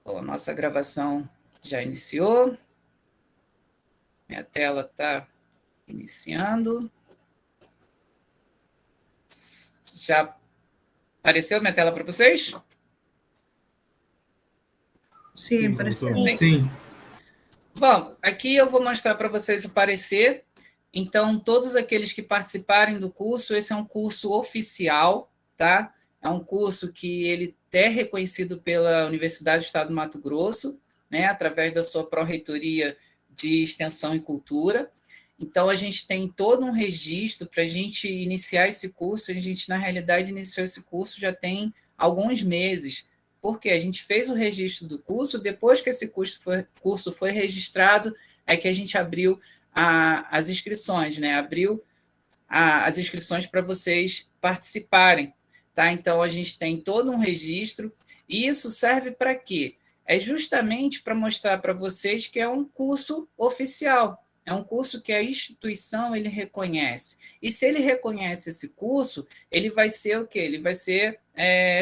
Bom, a nossa gravação já iniciou. Minha tela está iniciando. Já apareceu minha tela para vocês? Sim, professor. Sim. Bom, aqui eu vou mostrar para vocês o parecer. Então, todos aqueles que participarem do curso, esse é um curso oficial, tá? É um curso que ele é reconhecido pela Universidade do Estado do Mato Grosso, né, através da sua pró-reitoria de Extensão e Cultura. Então, a gente tem todo um registro para a gente iniciar esse curso. A gente, na realidade, iniciou esse curso já tem alguns meses, porque a gente fez o registro do curso, depois que esse curso foi registrado, é que a gente abriu as inscrições, né? Abriu as inscrições para vocês participarem, tá? Então, a gente tem todo um registro, e isso serve para quê? É justamente para mostrar para vocês que é um curso oficial, é um curso que a instituição ele reconhece. E se ele reconhece esse curso, ele vai ser o quê? Ele vai ser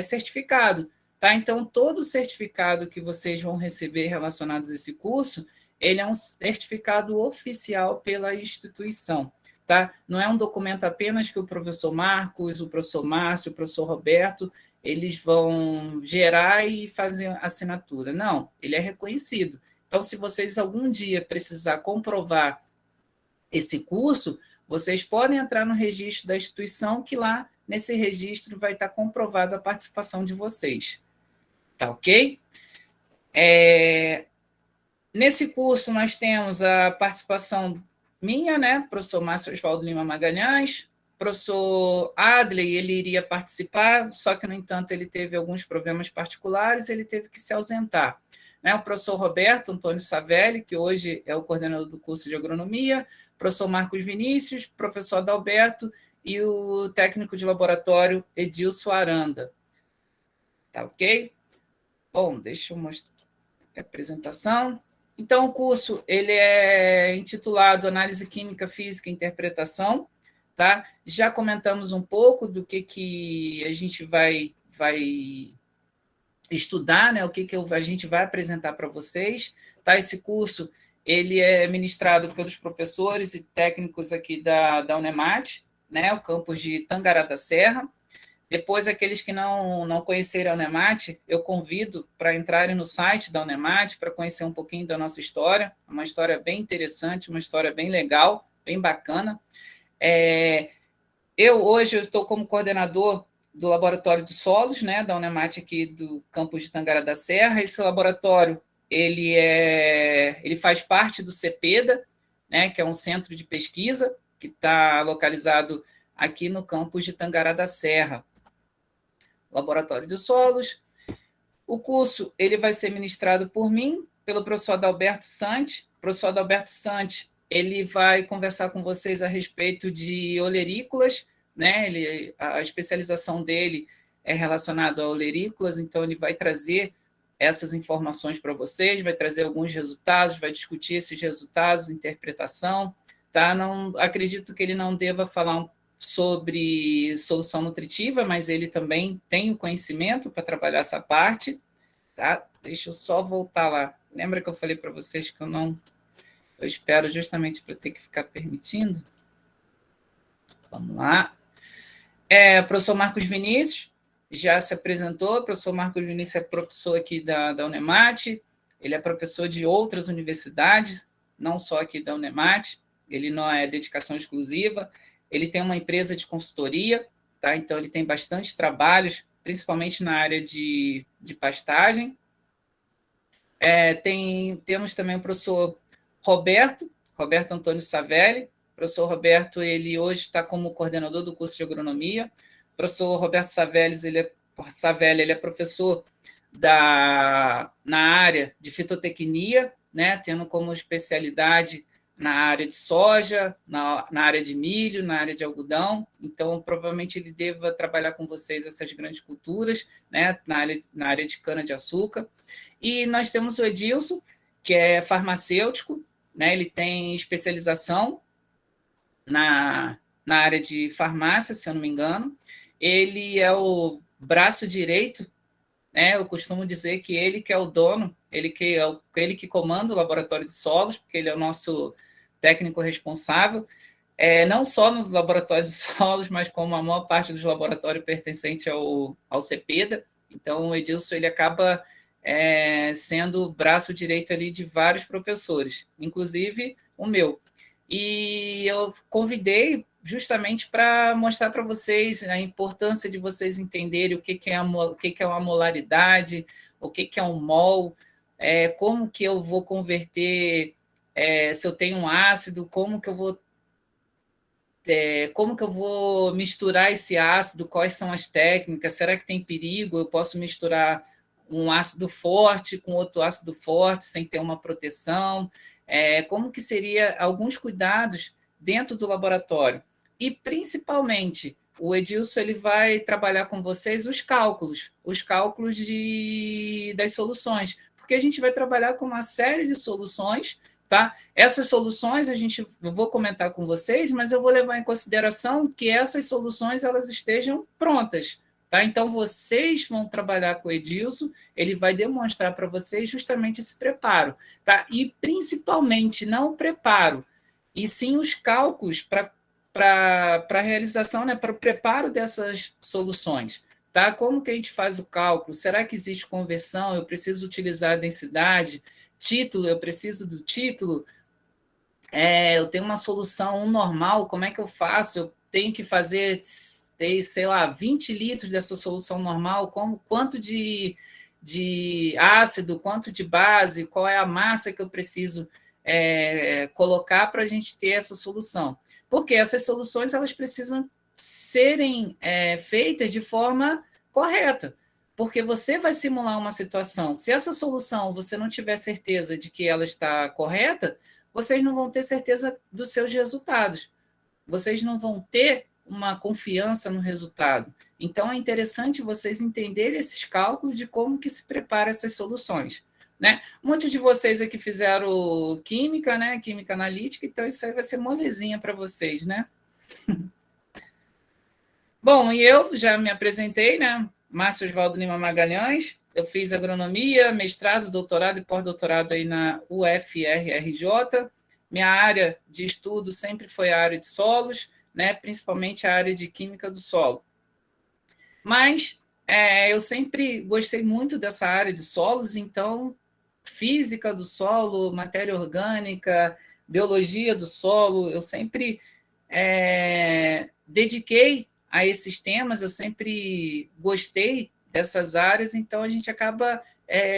certificado. Tá? Então, todo certificado que vocês vão receber relacionados a esse curso, ele é um certificado oficial pela instituição. Tá? Não é um documento apenas que o professor Marcos, o professor Márcio, o professor Roberto, eles vão gerar e fazer assinatura. Não, ele é reconhecido. Então, se vocês algum dia precisar comprovar esse curso, vocês podem entrar no registro da instituição, que lá nesse registro vai estar comprovado a participação de vocês. Tá ok? Nesse curso, nós temos a participação minha, né? Professor Márcio Oswaldo Lima Magalhães, professor Adley, ele iria participar, só que, no entanto, ele teve alguns problemas particulares, ele teve que se ausentar. Né? O professor Roberto Antônio Savelli, que hoje é o coordenador do curso de agronomia, professor Marcos Vinícius, professor Adalberto e o técnico de laboratório Edilson Aranda. Tá ok? Bom, deixa eu mostrar a apresentação. Então, o curso ele é intitulado Análise Química, Física e Interpretação. Tá? Já comentamos um pouco do que a gente vai estudar, né? O que a gente vai apresentar para vocês. Tá? Esse curso ele é ministrado pelos professores e técnicos aqui da Unemat, né? O campus de Tangará da Serra. Depois, aqueles que não conhecerem a Unemat, eu convido para entrarem no site da Unemat para conhecer um pouquinho da nossa história. É uma história bem interessante, uma história bem legal, bem bacana. Hoje estou como coordenador do Laboratório de Solos, né, da Unemat aqui do campus de Tangará da Serra. Esse laboratório ele faz parte do CEPEDA, né, que é um centro de pesquisa que está localizado aqui no campus de Tangará da Serra. Laboratório de Solos. O curso ele vai ser ministrado por mim, pelo professor Adalberto Sante. O professor Adalberto Sante ele vai conversar com vocês a respeito de olerícolas, né? A especialização dele é relacionada a olerícolas, então ele vai trazer essas informações para vocês, vai trazer alguns resultados, vai discutir esses resultados, interpretação. Tá? Não acredito que ele não deva falar sobre solução nutritiva, mas ele também tem o conhecimento para trabalhar essa parte. Tá? Deixa eu só voltar lá. Lembra que eu falei para vocês que eu espero justamente para ter que ficar permitindo? Vamos lá. Professor Marcos Vinícius já se apresentou. O professor Marcos Vinícius é professor aqui da Unemat. Ele é professor de outras universidades, não só aqui da Unemat. Ele não é dedicação exclusiva. Ele tem uma empresa de consultoria, tá? Então ele tem bastante trabalhos, principalmente na área de pastagem. Temos também o professor Roberto Antônio Savelli. O professor Roberto, ele hoje está como coordenador do curso de agronomia. O professor Roberto Savelli, ele é professor na área de fitotecnia, né, tendo como especialidade na área de soja, na área de milho, na área de algodão. Então, provavelmente, ele deva trabalhar com vocês essas grandes culturas, né, na área de cana-de-açúcar. E nós temos o Edilson, que é farmacêutico, né, ele tem especialização na área de farmácia, se eu não me engano. Ele é o braço direito né? Eu costumo dizer que ele que é o dono, ele que comanda o laboratório de solos, porque ele é o nosso técnico responsável, não só no laboratório de solos, mas como a maior parte dos laboratórios pertencente ao CEPEDA. Então, o Edilson ele acaba sendo o braço direito ali de vários professores, inclusive o meu. E eu convidei justamente para mostrar para vocês a importância de vocês entenderem o que é uma molaridade, o que é um mol, como que eu vou converter, se eu tenho um ácido, como que eu vou misturar esse ácido, quais são as técnicas, será que tem perigo? Eu posso misturar um ácido forte com outro ácido forte sem ter uma proteção? Como que seria alguns cuidados dentro do laboratório? E, principalmente, o Edilson ele vai trabalhar com vocês os cálculos das soluções, porque a gente vai trabalhar com uma série de soluções, tá? Essas soluções eu vou comentar com vocês, mas eu vou levar em consideração que essas soluções elas estejam prontas, tá? Então vocês vão trabalhar com o Edilson, ele vai demonstrar para vocês justamente esse preparo, tá? E principalmente não o preparo, e sim os cálculos para a realização, né, para o preparo dessas soluções. Tá? Como que a gente faz o cálculo? Será que existe conversão? Eu preciso utilizar a densidade? Título, eu preciso do título? Eu tenho uma solução normal, como é que eu faço? Eu tenho que fazer, sei lá, 20 litros dessa solução normal, quanto de ácido, quanto de base, qual é a massa que eu preciso colocar para a gente ter essa solução. Porque essas soluções elas precisam serem feitas de forma correta, porque você vai simular uma situação. Se essa solução você não tiver certeza de que ela está correta, vocês não vão ter certeza dos seus resultados. Vocês não vão ter uma confiança no resultado. Então, é interessante vocês entenderem esses cálculos de como que se prepara essas soluções. Né? Muitos de vocês aqui fizeram química, né? Química analítica, então isso aí vai ser molezinha para vocês, né? Bom, e eu já me apresentei, né? Márcio Oswaldo Lima Magalhães, eu fiz agronomia, mestrado, doutorado e pós-doutorado aí na UFRJ. Minha área de estudo sempre foi a área de solos, né? Principalmente a área de química do solo. Mas eu sempre gostei muito dessa área de solos, então física do solo, matéria orgânica, biologia do solo, eu sempre dediquei a esses temas, eu sempre gostei dessas áreas, então a gente acaba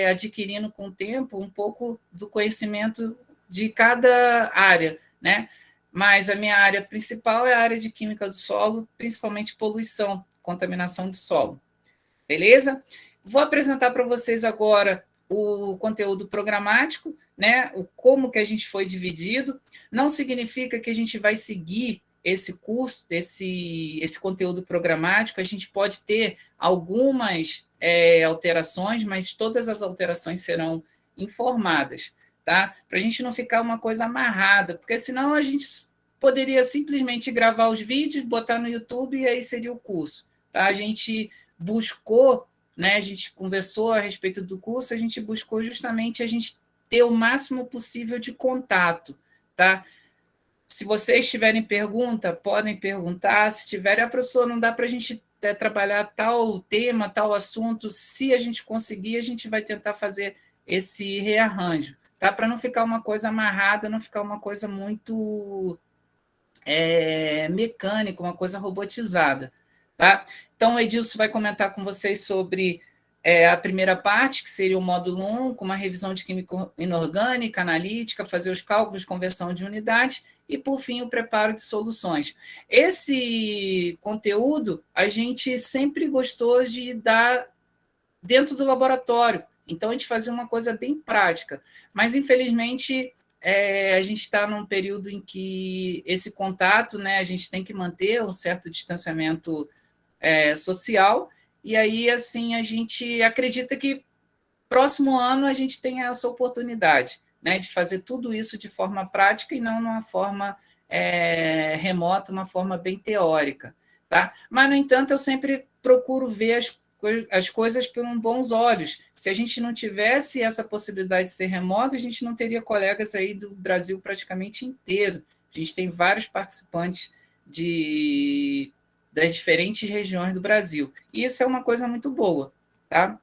adquirindo com o tempo um pouco do conhecimento de cada área, né? Mas a minha área principal é a área de química do solo, principalmente poluição, contaminação do solo. Beleza? Vou apresentar para vocês agora o conteúdo programático, né? Como que a gente foi dividido. Não significa que a gente vai seguir esse curso, esse conteúdo programático, a gente pode ter algumas alterações, mas todas as alterações serão informadas, tá? Para a gente não ficar uma coisa amarrada, porque senão a gente poderia simplesmente gravar os vídeos, botar no YouTube e aí seria o curso, tá? A gente buscou, né, a gente conversou a respeito do curso, a gente buscou justamente a gente ter o máximo possível de contato, tá? Se vocês tiverem pergunta, podem perguntar. Se tiverem, a professora, não dá para a gente trabalhar tal tema, tal assunto. Se a gente conseguir, a gente vai tentar fazer esse rearranjo, tá? Para não ficar uma coisa amarrada, não ficar uma coisa muito mecânica, uma coisa robotizada, tá? Então, o Edilson vai comentar com vocês sobre a primeira parte, que seria o módulo 1, com uma revisão de química inorgânica, analítica, fazer os cálculos, conversão de unidade, e, por fim, o preparo de soluções. Esse conteúdo a gente sempre gostou de dar dentro do laboratório, então a gente fazia uma coisa bem prática, mas, infelizmente, a gente está num período em que esse contato, né, a gente tem que manter um certo distanciamento social, e aí, assim, a gente acredita que próximo ano a gente tem essa oportunidade, né, de fazer tudo isso de forma prática e não numa forma remota, uma forma bem teórica, tá? Mas, no entanto, eu sempre procuro ver as coisas por bons olhos. Se a gente não tivesse essa possibilidade de ser remoto, a gente não teria colegas aí do Brasil praticamente inteiro. A gente tem vários participantes das diferentes regiões do Brasil. E isso é uma coisa muito boa, tá?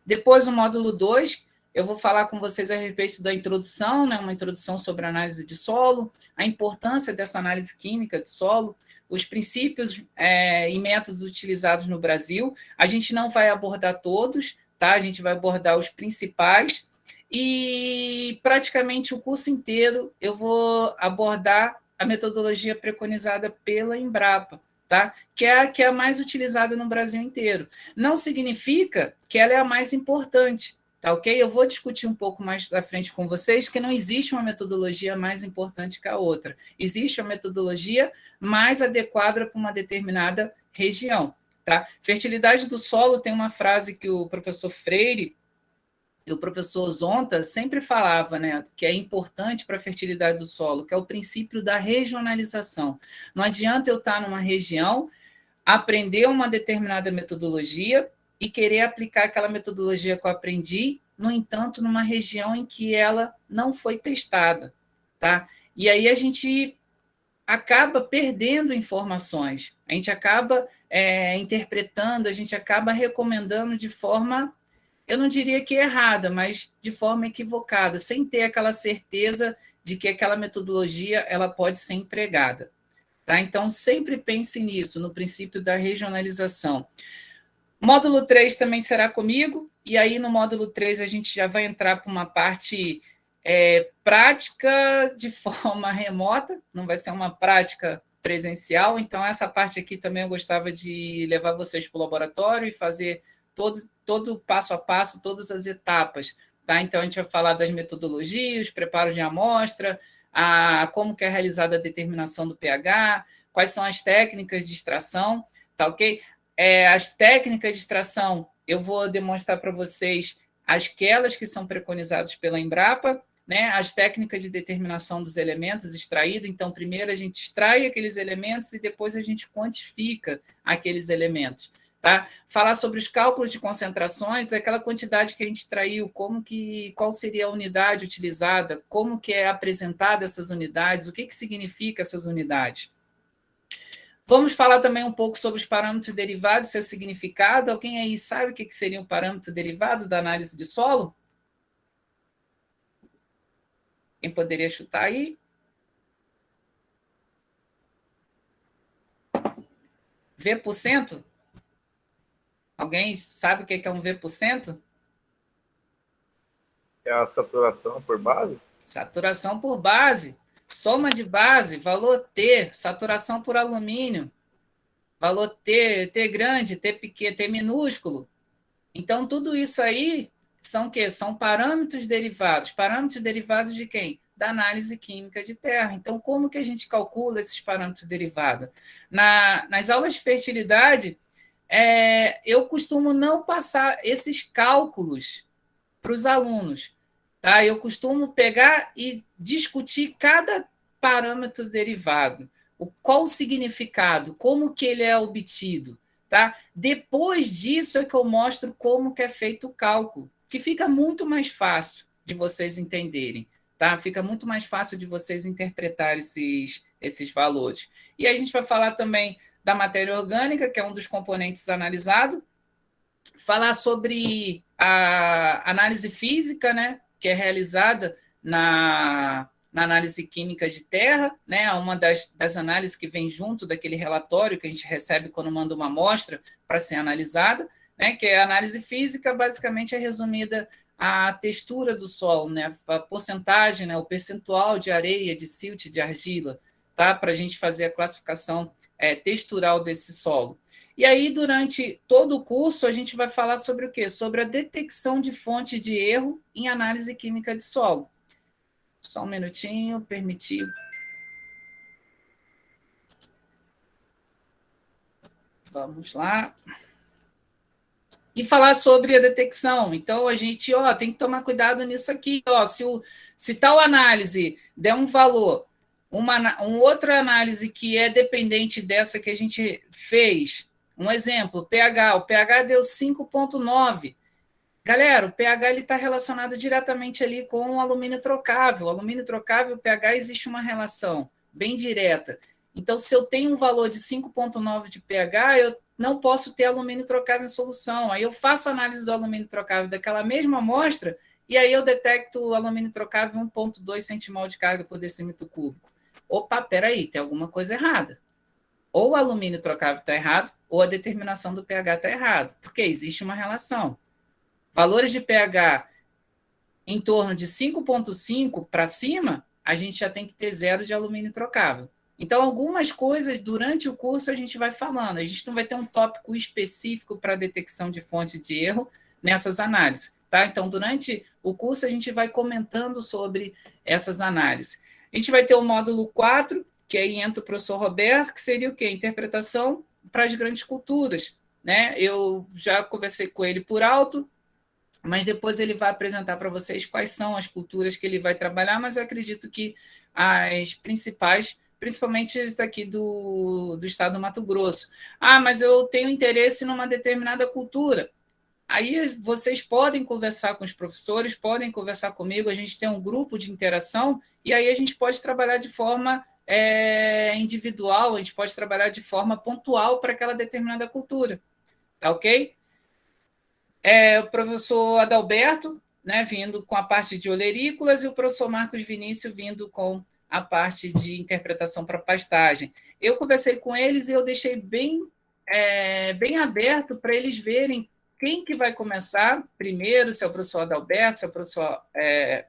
Depois, o módulo 2, eu vou falar com vocês a respeito da introdução, né, uma introdução sobre a análise de solo, a importância dessa análise química de solo, os princípios e métodos utilizados no Brasil. A gente não vai abordar todos, tá? A gente vai abordar os principais, e praticamente o curso inteiro eu vou abordar a metodologia preconizada pela Embrapa, tá? Que é a mais utilizada no Brasil inteiro. Não significa que ela é a mais importante, tá ok? Eu vou discutir um pouco mais à frente com vocês que não existe uma metodologia mais importante que a outra. Existe uma metodologia mais adequada para uma determinada região, tá? Fertilidade do solo tem uma frase que o professor Freire e o professor Zonta sempre falava, né, que é importante para a fertilidade do solo, que é o princípio da regionalização. Não adianta eu estar numa região, aprender uma determinada metodologia e querer aplicar aquela metodologia que eu aprendi, no entanto, numa região em que ela não foi testada, tá? E aí a gente acaba perdendo informações, a gente acaba interpretando, a gente acaba recomendando de forma, eu não diria que errada, mas de forma equivocada, sem ter aquela certeza de que aquela metodologia ela pode ser empregada. Tá? Então, sempre pense nisso, no princípio da regionalização. Módulo 3 também será comigo, e aí no módulo 3 a gente já vai entrar para uma parte prática de forma remota, não vai ser uma prática presencial, então essa parte aqui também eu gostava de levar vocês para o laboratório e fazer todo o passo a passo, todas as etapas. Tá? Então, a gente vai falar das metodologias, preparos de amostra, como que é realizada a determinação do pH, quais são as técnicas de extração, tá ok? As técnicas de extração, eu vou demonstrar para vocês aquelas que são preconizadas pela Embrapa, né? As técnicas de determinação dos elementos extraídos. Então, primeiro a gente extrai aqueles elementos e depois a gente quantifica aqueles elementos. Tá? Falar sobre os cálculos de concentrações, daquela quantidade que a gente extraiu, qual seria a unidade utilizada, como que é apresentada essas unidades, o que significa essas unidades. Vamos falar também um pouco sobre os parâmetros derivados, seu significado. Alguém aí sabe o que seria um parâmetro derivado da análise de solo? Quem poderia chutar aí? V%? Alguém sabe o que é um V%? É a saturação por base? Saturação por base. Soma de base, valor T, saturação por alumínio. Valor T grande, T pequeno, T minúsculo. Então, tudo isso aí são o quê? São parâmetros derivados. Parâmetros derivados de quem? Da análise química de terra. Então, como que a gente calcula esses parâmetros derivados? Nas aulas de fertilidade, eu costumo não passar esses cálculos para os alunos. Tá? Eu costumo pegar e discutir cada parâmetro derivado, qual o significado, como que ele é obtido. Tá? Depois disso é que eu mostro como que é feito o cálculo, que fica muito mais fácil de vocês entenderem. Tá? Fica muito mais fácil de vocês interpretarem esses valores. E aí a gente vai falar também da matéria orgânica, que é um dos componentes analisados, falar sobre a análise física, né, que é realizada na análise química de terra, né, uma das análises que vem junto daquele relatório que a gente recebe quando manda uma amostra para ser analisada, né, que é a análise física, basicamente é resumida a textura do solo, né, a porcentagem, né, o percentual de areia, de silt, de argila, tá, para a gente fazer a classificação textural desse solo. E aí, durante todo o curso, a gente vai falar sobre o quê? Sobre a detecção de fontes de erro em análise química de solo. Só um minutinho, permitir. Vamos lá. E falar sobre a detecção. Então, a gente tem que tomar cuidado nisso aqui. Se tal análise der um valor, uma outra análise que é dependente dessa que a gente fez, Um exemplo, pH. O pH deu 5,9. Galera, o pH está relacionado diretamente ali com o alumínio trocável. O alumínio trocável e o pH existe uma relação bem direta. Então, se eu tenho um valor de 5,9 de pH, eu não posso ter alumínio trocável em solução. Aí eu faço análise do alumínio trocável daquela mesma amostra e aí eu detecto o alumínio trocável 1,2 centimol de carga por decímetro cúbico. Opa, peraí, tem alguma coisa errada. Ou o alumínio trocável está errado, ou a determinação do pH está errado, porque existe uma relação. Valores de pH em torno de 5,5 para cima, a gente já tem que ter 0 de alumínio trocável. Então, algumas coisas durante o curso a gente vai falando. A gente não vai ter um tópico específico para detecção de fonte de erro nessas análises. Tá? Então, durante o curso, a gente vai comentando sobre essas análises. A gente vai ter o módulo 4, que aí entra o professor Roberto, que seria o quê? Interpretação para as grandes culturas. Né? Eu já conversei com ele por alto, mas depois ele vai apresentar para vocês quais são as culturas que ele vai trabalhar, mas eu acredito que as principais, principalmente as aqui do estado do Mato Grosso. Ah, mas eu tenho interesse numa determinada cultura. Aí vocês podem conversar com os professores, podem conversar comigo, a gente tem um grupo de interação, e aí a gente pode trabalhar de forma individual, a gente pode trabalhar de forma pontual para aquela determinada cultura. Tá ok? O professor Adalberto, né, vindo com a parte de olerícolas, e o professor Marcos Vinícius vindo com a parte de interpretação para pastagem. Eu conversei com eles e eu deixei bem aberto para eles verem quem que vai começar primeiro, se é o professor Adalberto, se é o professor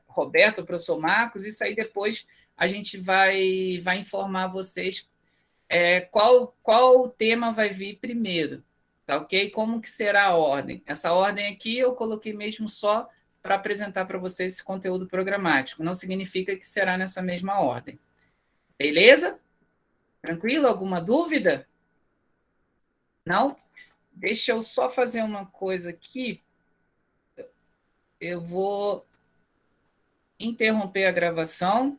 Roberto, o professor Marcos, isso aí depois a gente vai informar vocês qual tema vai vir primeiro. Tá ok? Como que será a ordem? Essa ordem aqui eu coloquei mesmo só para apresentar para vocês esse conteúdo programático. Não significa que será nessa mesma ordem. Beleza? Tranquilo? Alguma dúvida? Não? Deixa eu só fazer uma coisa aqui. Eu vou interromper a gravação.